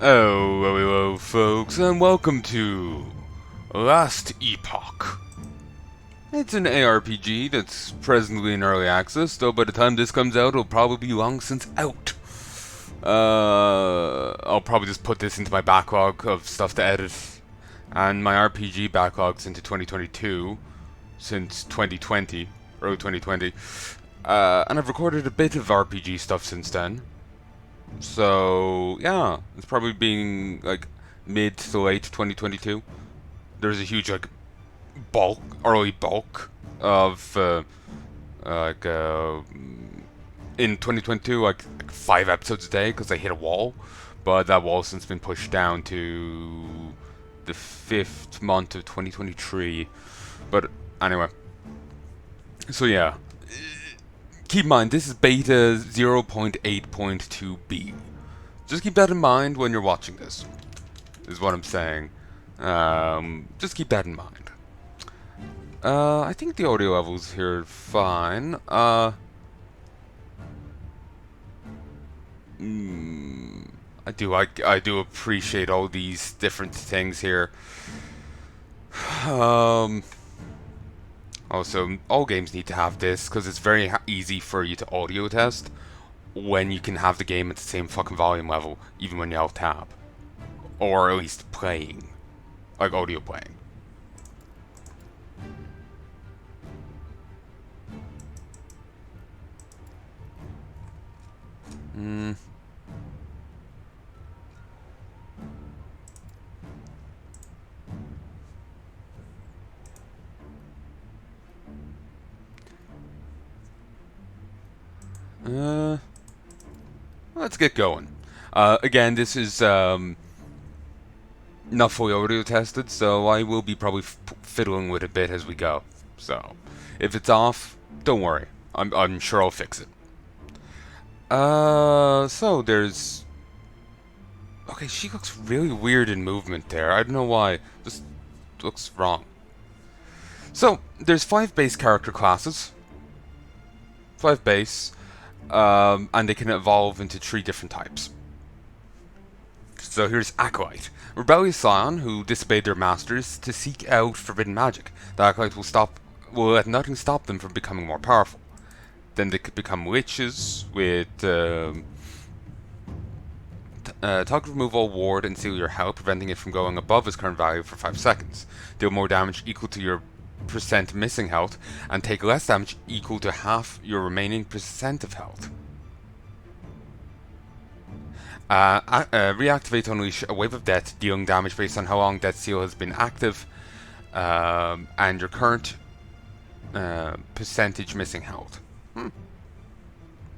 Oh, hello, folks, and welcome to Last Epoch. It's an ARPG that's presently in early access, though by the time this comes out, it'll probably be long since out. I'll probably just put this into my backlog of stuff to edit, and my RPG backlog's into 2022, since 2020, early 2020. And I've recorded a bit of RPG stuff since then. So yeah, it's probably being like mid to late 2022. There's a huge like early bulk of like in 2022 like 5 episodes a day because I hit a wall, but that wall's since been pushed down to the 5th month of 2023. But anyway, so yeah, keep in mind, this is beta 0.8.2b. Just keep that in mind when you're watching this, is what I'm saying. Just keep that in mind. I think the audio levels here are fine. I do appreciate all these different things here. Also, all games need to have this because it's very easy for you to audio test when you can have the game at the same fucking volume level, even when you alt tab, or at least playing, like audio playing. Let's get going. Again, this is not fully audio tested, so I will be probably fiddling with it a bit as we go. So, if it's off, don't worry. I'm sure I'll fix it. So there's. Okay, she looks really weird in movement there. I don't know why. Just looks wrong. So there's 5 base character classes. 5 base. And they can evolve into 3 different types. So here's Acolyte, rebellious scion who disobeyed their masters to seek out forbidden magic. The Acolyte will let nothing stop them from becoming more powerful. Then they could become witches with tug remove all ward and seal your health, preventing it from going above its current value for 5 seconds. Deal more damage equal to your percent missing health, and take less damage equal to half your remaining percent of health. Reactivate to unleash a wave of death, dealing damage based on how long Death Seal has been active, and your current percentage missing health.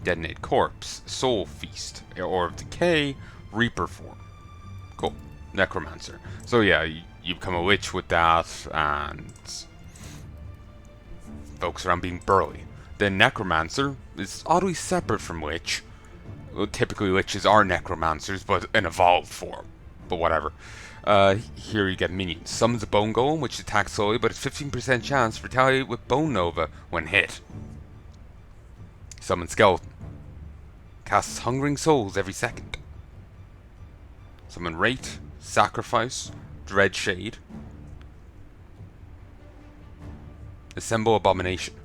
Detonate Corpse, Soul Feast, Ore of Decay, Reaper Form. Cool. Necromancer. So yeah, you become a witch with that, and focus around being burly. Then Necromancer is oddly separate from Witch. Well, typically witches are necromancers, but in evolved form. But whatever. Here you get minions. Summons a Bone Golem, which attacks slowly, but it's 15% chance to retaliate with Bone Nova when hit. Summon Skeleton. Casts Hungering Souls every second. Summon Wraith, Sacrifice, Dread Shade. Assemble Abomination.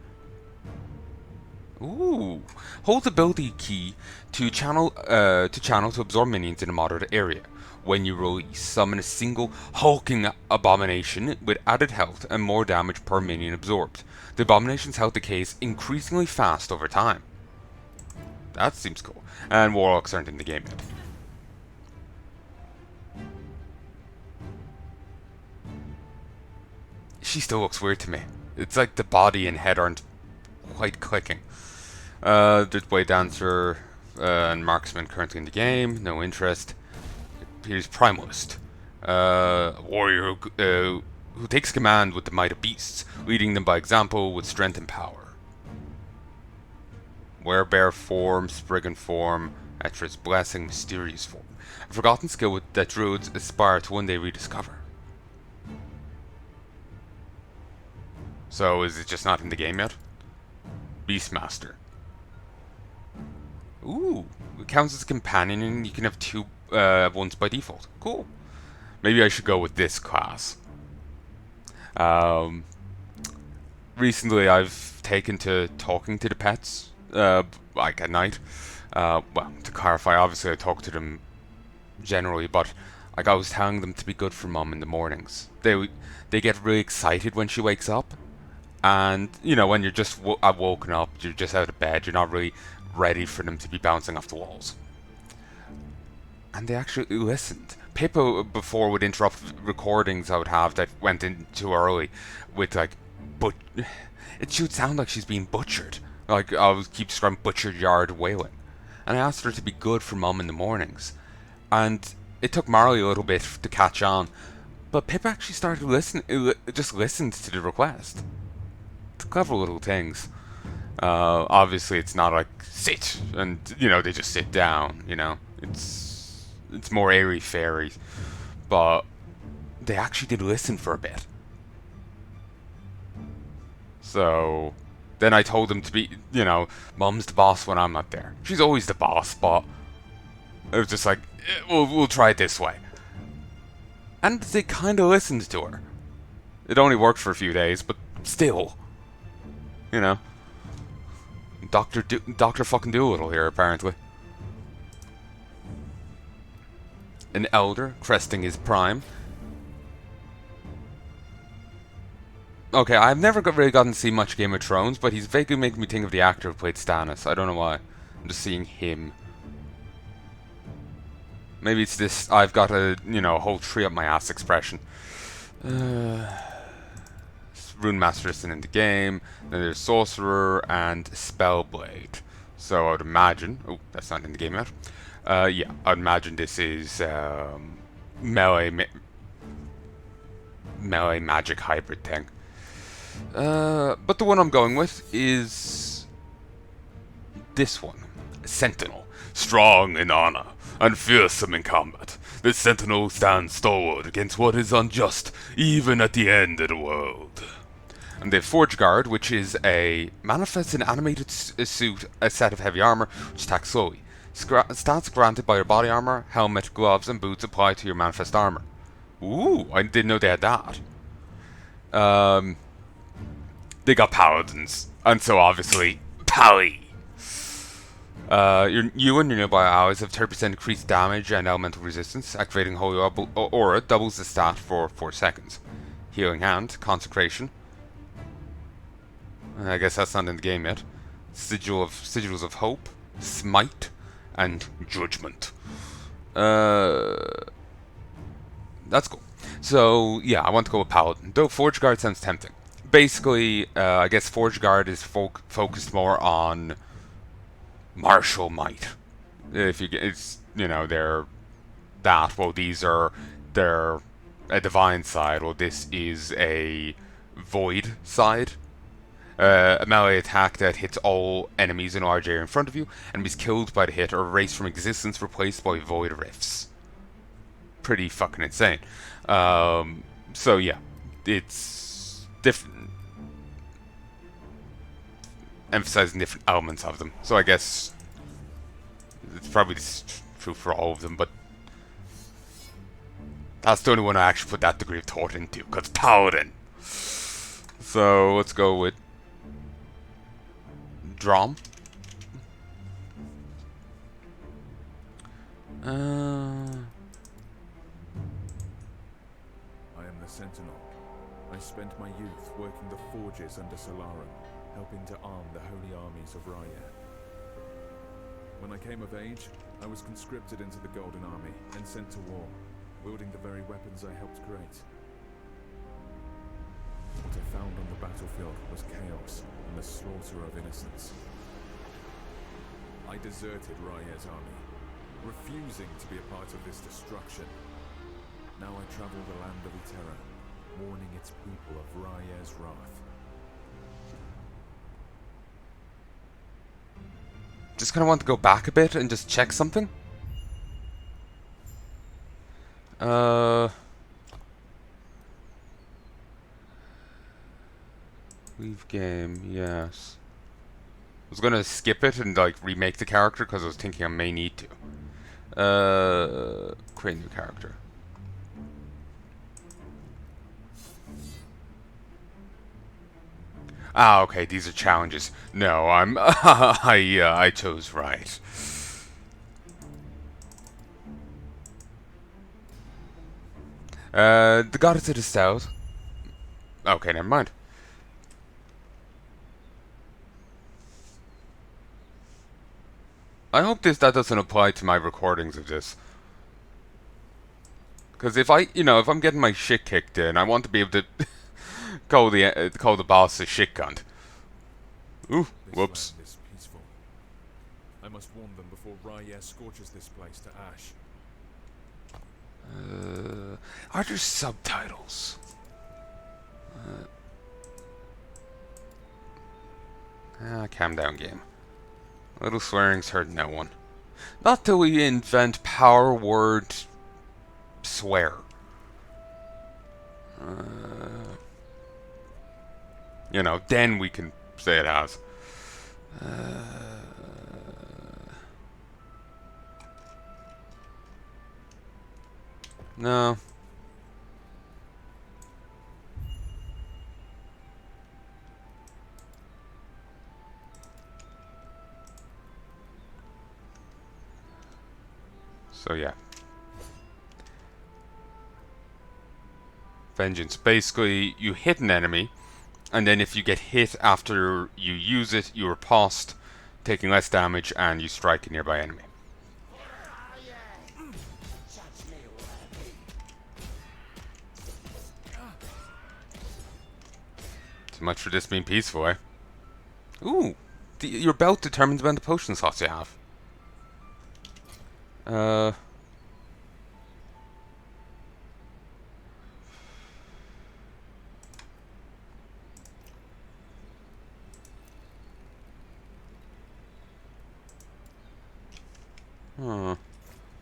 Ooh! Hold the ability key to channel to absorb minions in a moderate area. When you release, summon a single hulking abomination with added health and more damage per minion absorbed. The abomination's health decays increasingly fast over time. That seems cool. And warlocks aren't in the game yet. She still looks weird to me. It's like the body and head aren't quite clicking. There's Blade Dancer and Marksman currently in the game. No interest. Here's Primalist. Warrior who takes command with the might of beasts, leading them by example with strength and power. Werebear form, Spriggan form, Etra's Blessing, Mysterious form. A forgotten skill that druids aspire to one day rediscover. So is it just not in the game yet? Beastmaster. Ooh, it counts as a companion, and you can have 2 once by default. Cool. Maybe I should go with this class. Um, Recently, I've taken to talking to the pets, like at night. Well, to clarify, obviously I talk to them generally, but like I was telling them to be good for mum in the mornings. They get really excited when she wakes up, and you know when you're just woken up, you're just out of bed, you're not really ready for them to be bouncing off the walls. And they actually listened. Pippa before would interrupt recordings I would have that went in too early with like, but it should sound like she's being butchered. Like I would keep screaming butchered yard wailing. And I asked her to be good for mum in the mornings. And it took Marley a little bit to catch on. But Pippa actually started listening, just listened to the request. It's clever little things. Obviously it's not like sit and you know they just sit down, you know. It's more airy fairy, but they actually did listen for a bit. So then I told them to be, you know, mum's the boss when I'm not there. She's always the boss, but it was just like, we'll try it this way. And they kind of listened to her. It only worked for a few days, but still, you know, Doctor fucking Doolittle here apparently. An elder cresting his prime. Okay, I've never really gotten to see much Game of Thrones, but he's vaguely making me think of the actor who played Stannis. I don't know why. I'm just seeing him. Maybe it's this I've got a, you know, whole tree up my ass expression. Rune Master isn't in the game. Then there's Sorcerer and Spellblade. So I would imagine... Oh, that's not in the game yet. Yeah, I'd imagine this is melee magic hybrid thing. But the one I'm going with is this one. Sentinel. Strong in honor and fearsome in combat. The Sentinel stands stalwart against what is unjust, even at the end of the world. And they have Forge Guard, which is manifests an animated suit, a set of heavy armor, which attacks slowly. Stats granted by your body armor, helmet, gloves, and boots apply to your manifest armor. Ooh, I didn't know they had that. They got paladins, and so obviously, Pally. You and your nearby allies have 30% increased damage and elemental resistance. Activating Holy Aura doubles the stat for 4 seconds. Healing Hand, Consecration. I guess that's not in the game yet. Sigils of Hope, Smite, and Judgment. That's cool. So, yeah, I want to go with Paladin. Though Forge Guard sounds tempting. Basically, I guess Forge Guard is focused more on martial might. If you get, it's, you know, they're that. Well, they're a divine side. Well, this is a void side. A melee attack that hits all enemies in a large area in front of you, enemies killed by the hit or erased from existence, replaced by void rifts. Pretty fucking insane. So yeah, it's different, emphasizing different elements of them. So I guess it's probably true for all of them, but that's the only one I actually put that degree of thought into, because Paladin. So let's go with Drom. I am the Sentinel. I spent my youth working the forges under Solarum, helping to arm the holy armies of Raya. When I came of age, I was conscripted into the Golden Army and sent to war, wielding the very weapons I helped create. What I found on the battlefield was chaos and the slaughter of innocents. I deserted Raya's army, refusing to be a part of this destruction. Now I travel the land of Eterra, warning its people of Raya's wrath. Just kind of want to go back a bit and just check something. Leave game, yes. I was gonna skip it and like remake the character because I was thinking I may need to. Create new character. Ah, okay, these are challenges. No, I'm I chose right. The goddess to the south. Okay, never mind. I hope that doesn't apply to my recordings of this. Because if if I'm getting my shit kicked in, I want to be able to call the boss a shit cunt. Ooh, whoops. This land is peaceful. I must warn them before Raya scorches this place to ash. Are there subtitles? Calm down, game. A little swearing's hurt no one. Not till we invent power word swear. Then we can say it has. No. So yeah. Vengeance. Basically, you hit an enemy, and then if you get hit after you use it, you riposte, taking less damage, and you strike a nearby enemy. So much for this being peaceful, eh? Ooh! Your belt determines the amount of potion slots you have. Huh.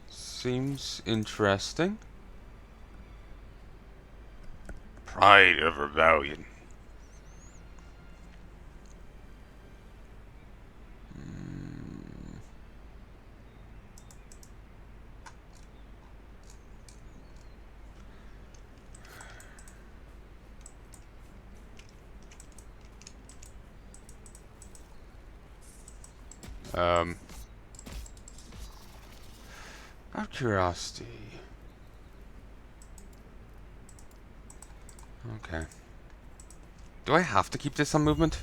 Seems interesting. Pride of Rebellion. Out of curiosity. Okay. Do I have to keep this on movement?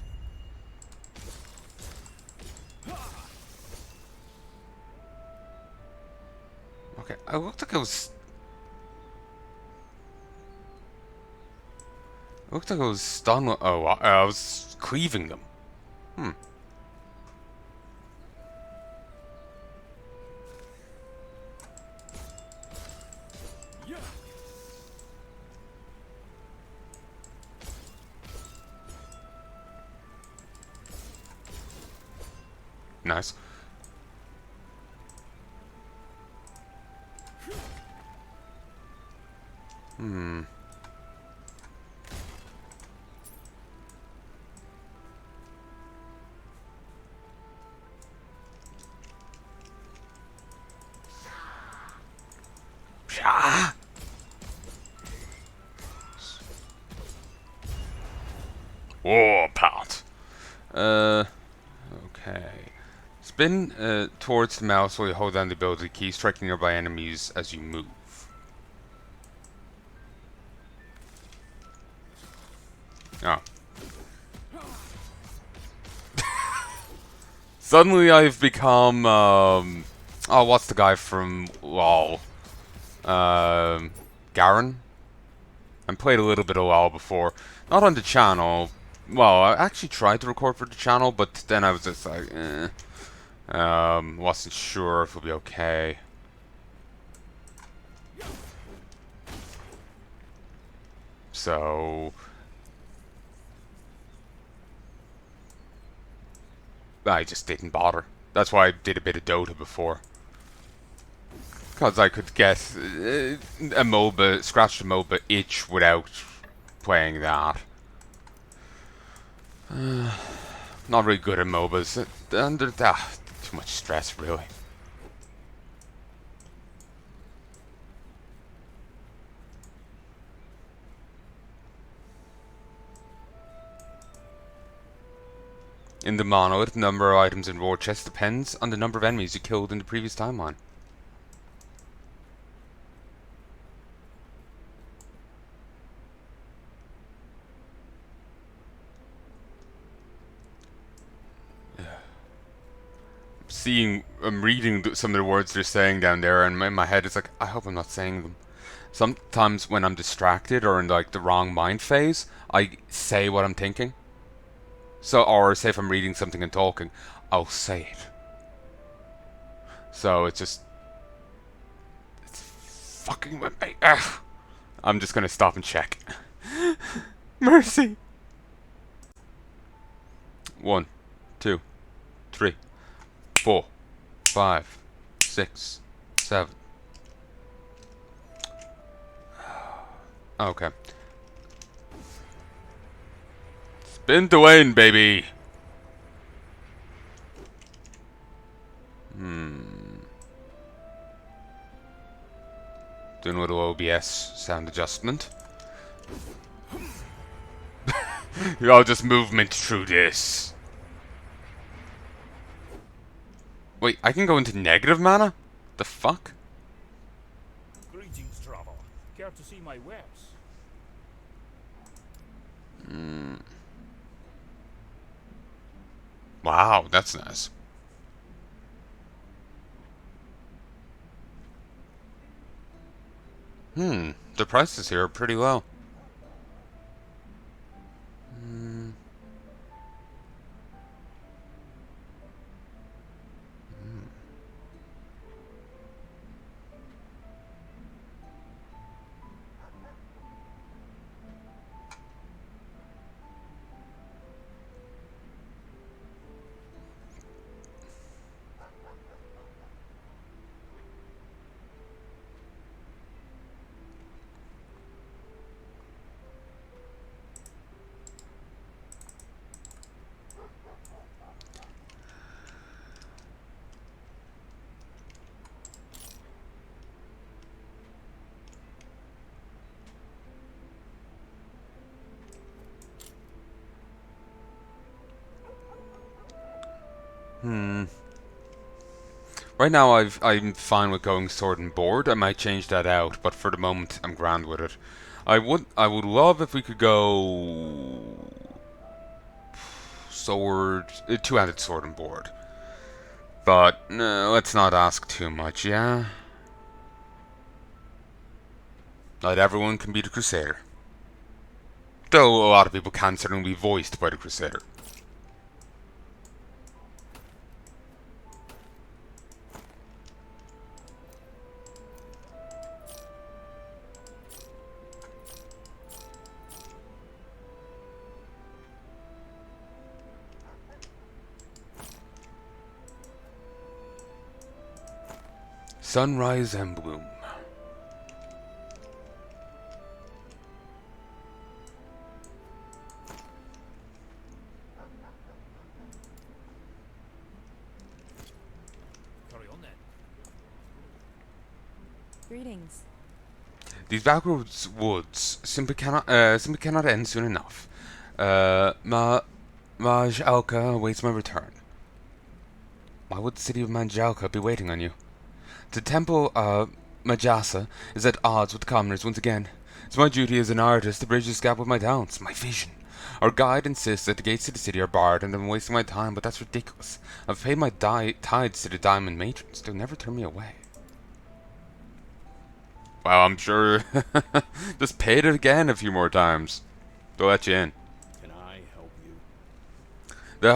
Okay, I looked like I was... It looked like I was stun... Oh, I was cleaving them. Hmm. Nice. Hmm. Psha! Warpath. Okay. Spin towards the mouse while you hold down the ability key, striking nearby enemies as you move. Oh. Suddenly I've become, oh, what's the guy from LoL? Garen? I played a little bit of LoL before. Not on the channel. Well, I actually tried to record for the channel, but then I was just like, wasn't sure if it'll be okay. So... I just didn't bother. That's why I did a bit of Dota before. Because I could get a MOBA, scratch the MOBA itch without playing that. Not really good at MOBAs. Under that, too much stress, really. In the monolith, the number of items in war chest depends on the number of enemies you killed in the previous timeline. I'm reading some of the words they're saying down there, and in my head it's like, I hope I'm not saying them. Sometimes when I'm distracted or in like the wrong mind phase, I say what I'm thinking. So, or say if I'm reading something and talking, I'll say it. So it's fucking with me. Ugh. I'm just gonna stop and check. Mercy. 1, 2, 3, 4, 5, 6, 7. Okay. Spin to win, baby. Doing a little OBS sound adjustment. I'll just movement through this. Wait, I can go into negative mana? The fuck? Greetings, traveler. Care to see my wares? Wow, that's nice. The prices here are pretty low. Right now I'm fine with going sword and board. I might change that out, but for the moment I'm grand with it. I would love if we could go sword, two-handed sword and board. But no, let's not ask too much, yeah? Not everyone can be the Crusader. Though a lot of people can certainly be voiced by the Crusader. Sunrise Emblem. Carry on then. Greetings. These backwards woods simply cannot end soon enough. Majalka awaits my return. Why would the city of Manjalka be waiting on you? The temple Majasa is at odds with the commoners once again. It's my duty as an artist to bridge this gap with my talents, my vision. Our guide insists that the gates to the city are barred and I'm wasting my time, but that's ridiculous. I've paid my tithes to the diamond matrons. They'll never turn me away. Well, I'm sure just paid it again a few more times. They'll let you in. Can I help you? They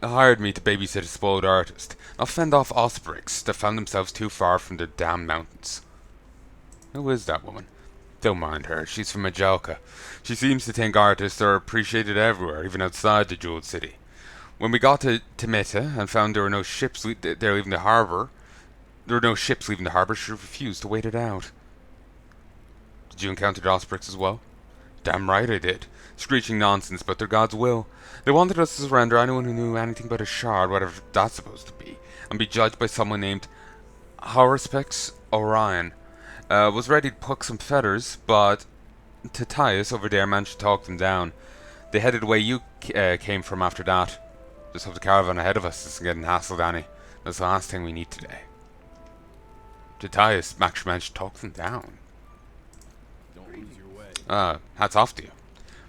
hired me to babysit a spoiled artist. I'll fend off ospreys that found themselves too far from the damn mountains. Who is that woman? Don't mind her, she's from Majalka. She seems to think artists are appreciated everywhere, even outside the Jeweled City. When we got to Timita and found there were no ships leaving the harbour, she refused to wait it out. Did you encounter the ospreys as well? Damn right I did. Screeching nonsense about their god's will. They wanted us to surrender anyone who knew anything about a shard, whatever that's supposed to be, and be judged by someone named Horospex Orion. Was ready to pluck some feathers, but Tatius over there managed to talk them down. They headed the way you came from after that. Just hope the caravan ahead of us isn't getting hassled any. That's the last thing we need today. Jatias actually managed to talk them down. Don't lose your way. Hats off to you.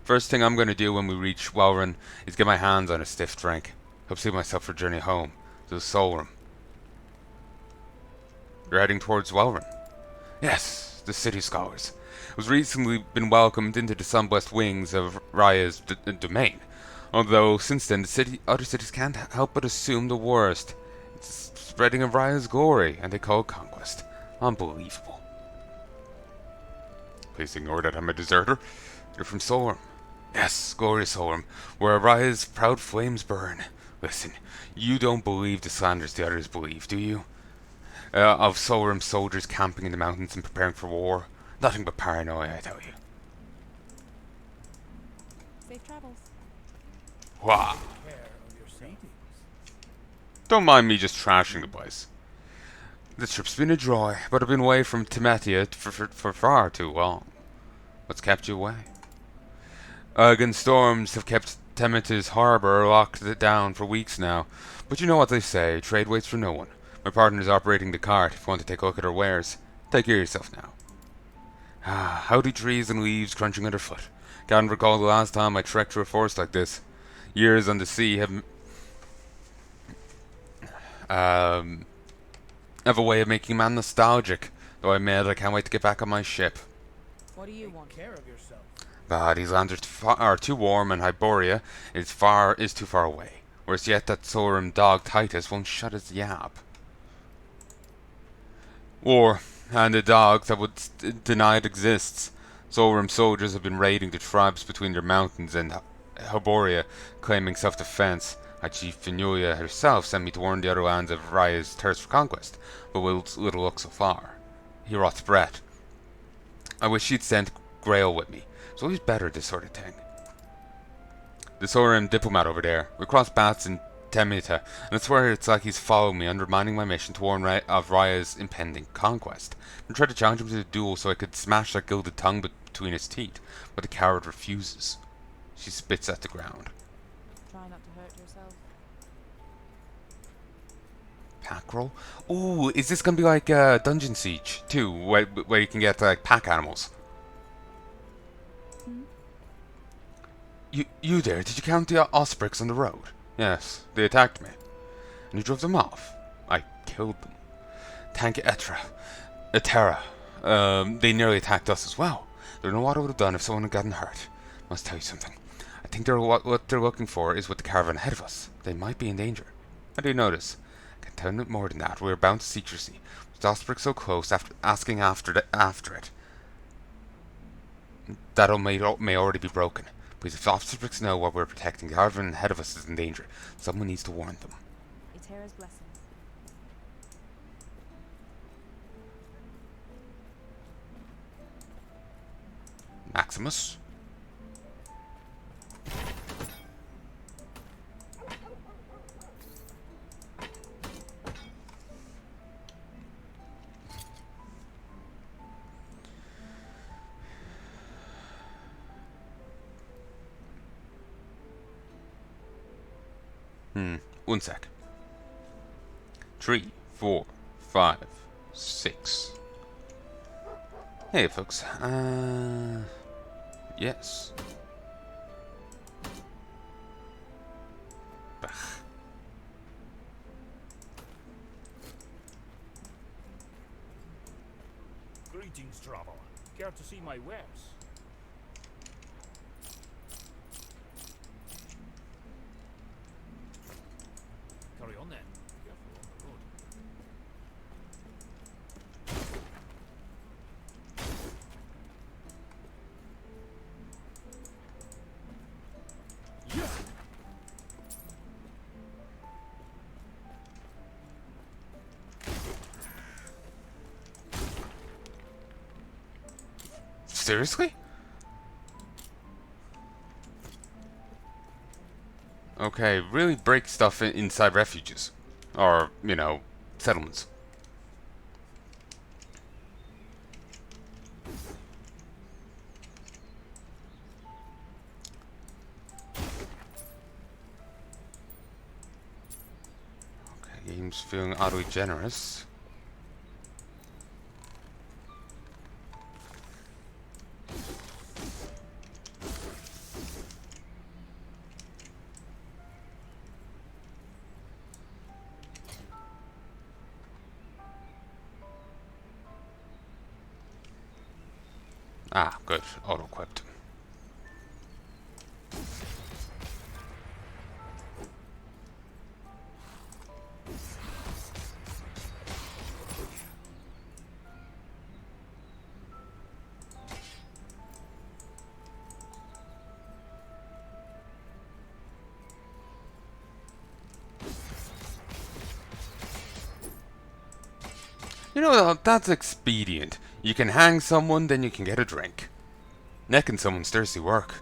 First thing I'm going to do when we reach Welrun is get my hands on a stiff drink. Help save myself for a journey home to the Soul Room. You're heading towards Welrun? Yes, the city scholars. I was recently been welcomed into the sunblessed wings of Raya's domain. Although since then, other cities can't help but assume the worst. It's spreading of Raya's glory, and they call it conquest. Unbelievable. Please ignore that I'm a deserter. You're from Solrum. Yes, glorious Solrum, where Raya's proud flames burn. Listen, you don't believe the slanders the others believe, do you? Of Solrum soldiers camping in the mountains and preparing for war. Nothing but paranoia, I tell you. Safe travels. Wah! Care of yourself. Don't mind me just trashing the place. The trip's been a joy, but I've been away from Temetia for far too long. What's kept you away? Again, storms have kept Temetia's harbour locked down for weeks now. But you know what they say, trade waits for no one. My partner's operating the cart if you want to take a look at her wares. Take care of yourself now. Howdy trees and leaves crunching underfoot. Can't recall the last time I trekked through a forest like this. Years on the sea have a way of making a man nostalgic. Though I admit I can't wait to get back on my ship. What do you want? Care of yourself. These lands are too warm, and Hyboria is too far away. Whereas yet that Sorum dog Titus won't shut his yap. War, and the dogs that would deny it exists. Sorum soldiers have been raiding the tribes between their mountains, and Hyboria claiming self-defense. Chief Finulia herself sent me to warn the other lands of Raya's thirst for conquest, but with little luck so far. He rots Brett. I wish she'd sent Grail with me. It's always better, this sort of thing. The Sorum diplomat over there. We crossed paths in Temita, and I swear it's like he's following me, undermining my mission to warn of Raya's impending conquest. I tried to challenge him to a duel so I could smash that gilded tongue between his teeth, but the coward refuses. She spits at the ground. Try not to hurt yourself. Pack roll? Ooh, is this gonna be like Dungeon Siege too, where you can get like pack animals? Hmm? You there? Did you count the ospreys on the road? Yes, they attacked me, and you drove them off. I killed them. Thank Etera. They nearly attacked us as well. Don't know what I would have done if someone had gotten hurt. Must tell you something. I think what they're looking for is with the caravan ahead of us. They might be in danger. How do you notice? I can tell you more than that. We are bound to secrecy. With Ospric so close, asking after it, that may already be broken. Please, if Osprics know what we're protecting, the caravan ahead of us is in danger. Someone needs to warn them. Etera's blessings. Maximus? One sec. 3, 4, 5, 6. Hey, folks. Yes. Bah. Greetings, traveler. Care to see my wares? Carry on then. Careful on the road. Seriously? Okay, really break stuff inside refuges. Or, you know, settlements. I'm just feeling oddly generous. Ah, good. Auto-equipped. You know, that's expedient. You can hang someone, then you can get a drink. Necking someone's thirsty work.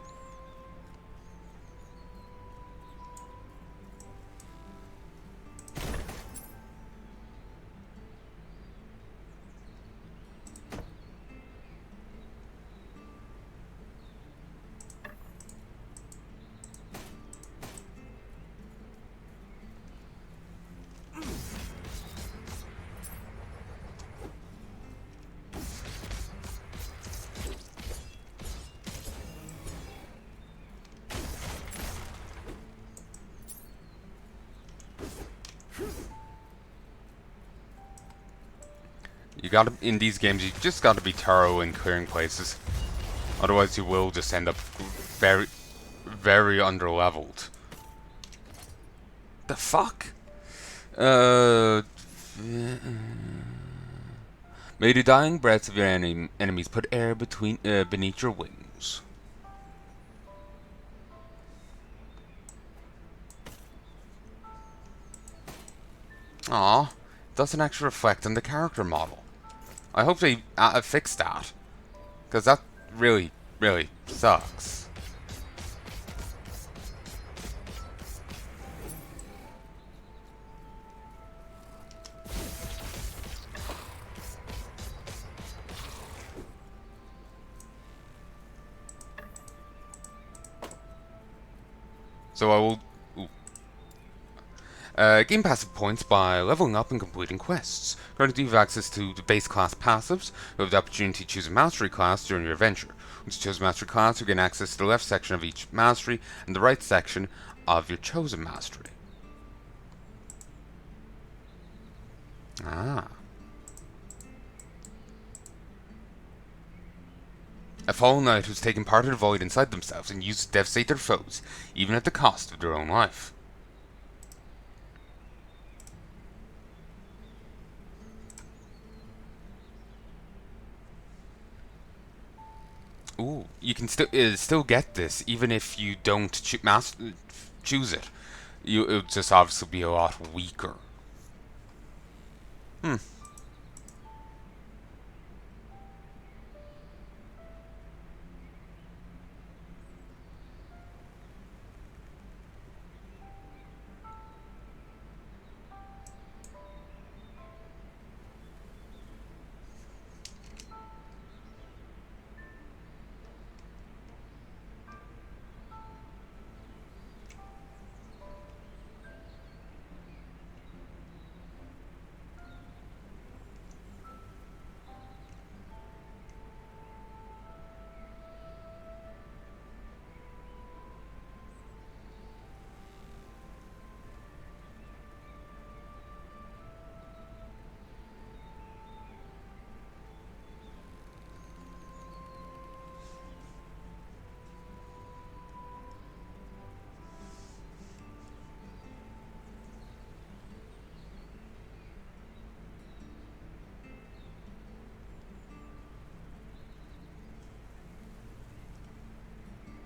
You gotta, in these games, you just gotta be thorough in clearing places. Otherwise you will just end up very, very underleveled. The fuck? May the dying breaths of your enemies put air between beneath your wings. Aw, doesn't actually reflect on the character model. I hope they fix that, because that really, really sucks. So I will gain passive points by leveling up and completing quests. Currently you have access to the base class passives. You have the opportunity to choose a mastery class during your adventure. Once you choose a mastery class, you gain access to the left section of each mastery and the right section of your chosen mastery. Ah. A fallen knight who's taken part of the void inside themselves and used to devastate their foes, even at the cost of their own life. Ooh, you can still get this even if you don't choose it. It'll just obviously be a lot weaker. Hmm.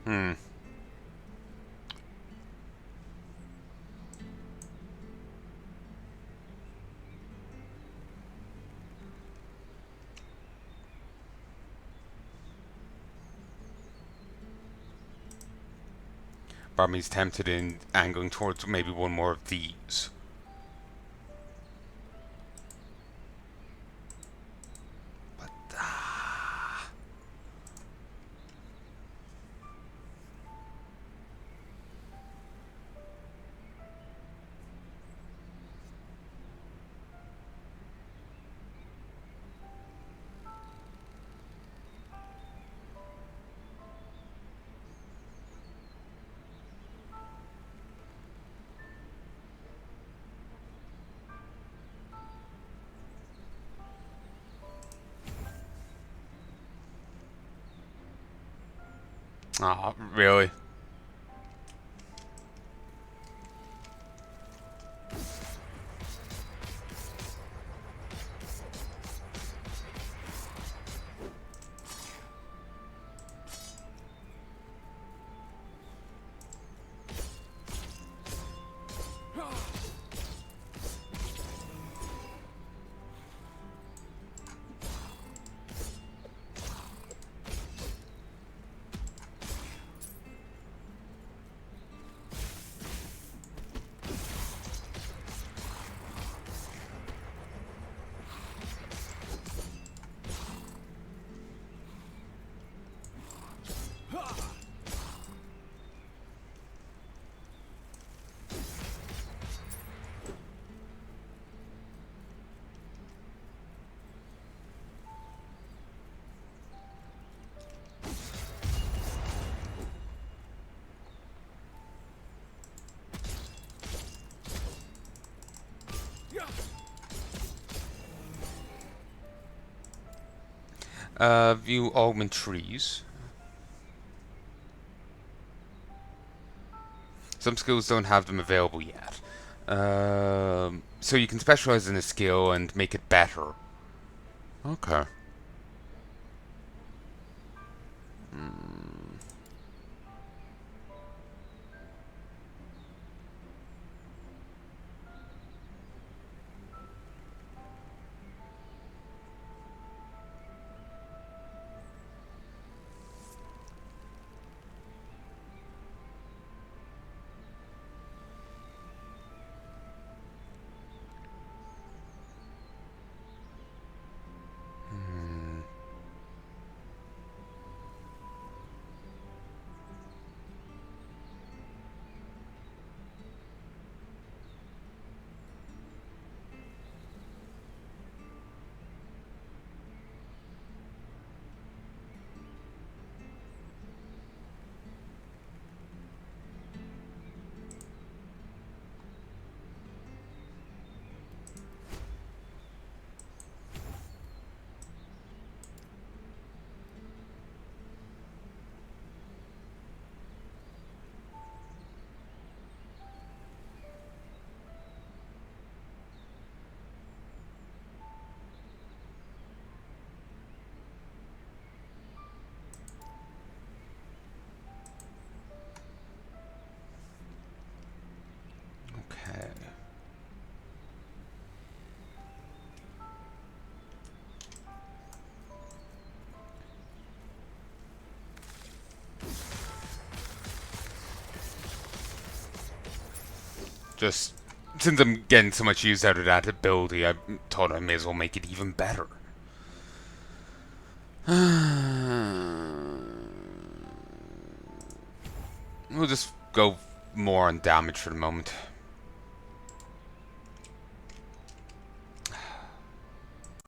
Hmm. Barmy's tempted in angling towards maybe one more of these. But Ah, really? View augment trees. Some skills don't have them available yet. So you can specialize in a skill and make it better. Okay. Okay. Just since I'm getting so much use out of that ability, I thought I may as well make it even better. We'll just go more on damage for the moment.